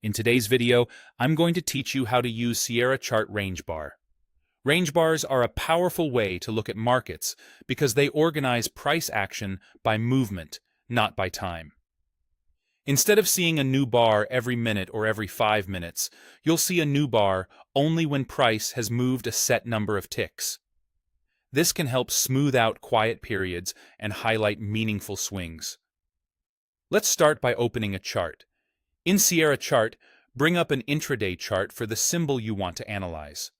In today's video, I'm going to teach you how to use Sierra Chart Range Bar. Range bars are a powerful way to look at markets because they organize price action by movement, not by time. Instead of seeing a new bar every minute or every 5 minutes, you'll see a new bar only when price has moved a set number of ticks. This can help smooth out quiet periods and highlight meaningful swings. Let's start by opening a chart. In Sierra Chart, bring up an intraday chart for the symbol you want to analyze.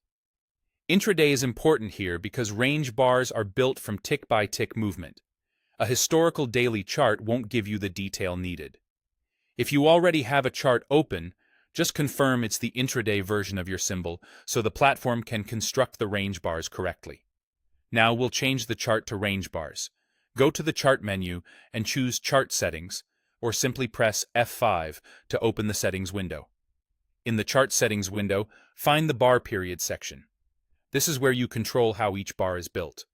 Intraday is important here because range bars are built from tick-by-tick movement. A historical daily chart won't give you the detail needed. If you already have a chart open, just confirm it's the intraday version of your symbol so the platform can construct the range bars correctly. Now we'll change the chart to range bars. Go to the Chart menu and choose Chart Settings, or simply press F5 to open the Settings window. In the Chart Settings window, find the Bar Period section. This is where you control how each bar is built.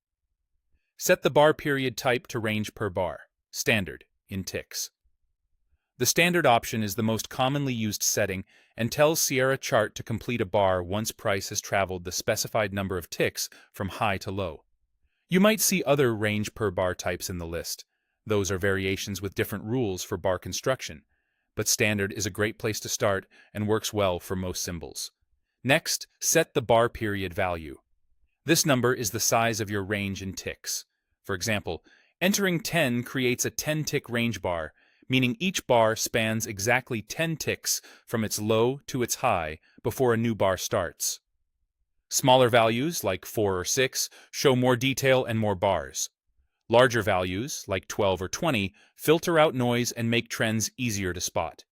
Set the bar period type to range per bar, standard, in ticks. The standard option is the most commonly used setting and tells Sierra Chart to complete a bar once price has traveled the specified number of ticks from high to low. You might see other range per bar types in the list. Those are variations with different rules for bar construction, but standard is a great place to start and works well for most symbols. Next, set the bar period value. This number is the size of your range in ticks. For example, entering 10 creates a 10-tick range bar, meaning each bar spans exactly 10 ticks from its low to its high before a new bar starts. Smaller values, like 4 or 6, show more detail and more bars. Larger values, like 12 or 20, filter out noise and make trends easier to spot.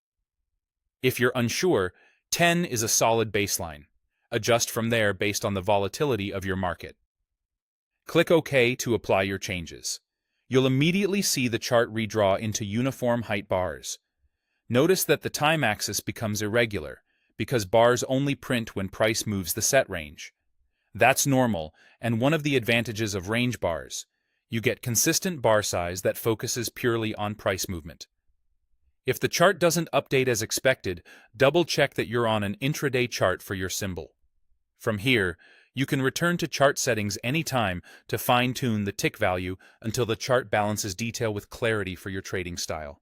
If you're unsure, 10 is a solid baseline. Adjust from there based on the volatility of your market. Click OK to apply your changes. You'll immediately see the chart redraw into uniform height bars. Notice that the time axis becomes irregular, because bars only print when price moves the set range. That's normal, and one of the advantages of range bars. You get consistent bar size that focuses purely on price movement. If the chart doesn't update as expected, double-check that you're on an intraday chart for your symbol. From here, you can return to chart settings anytime to fine-tune the tick value until the chart balances detail with clarity for your trading style.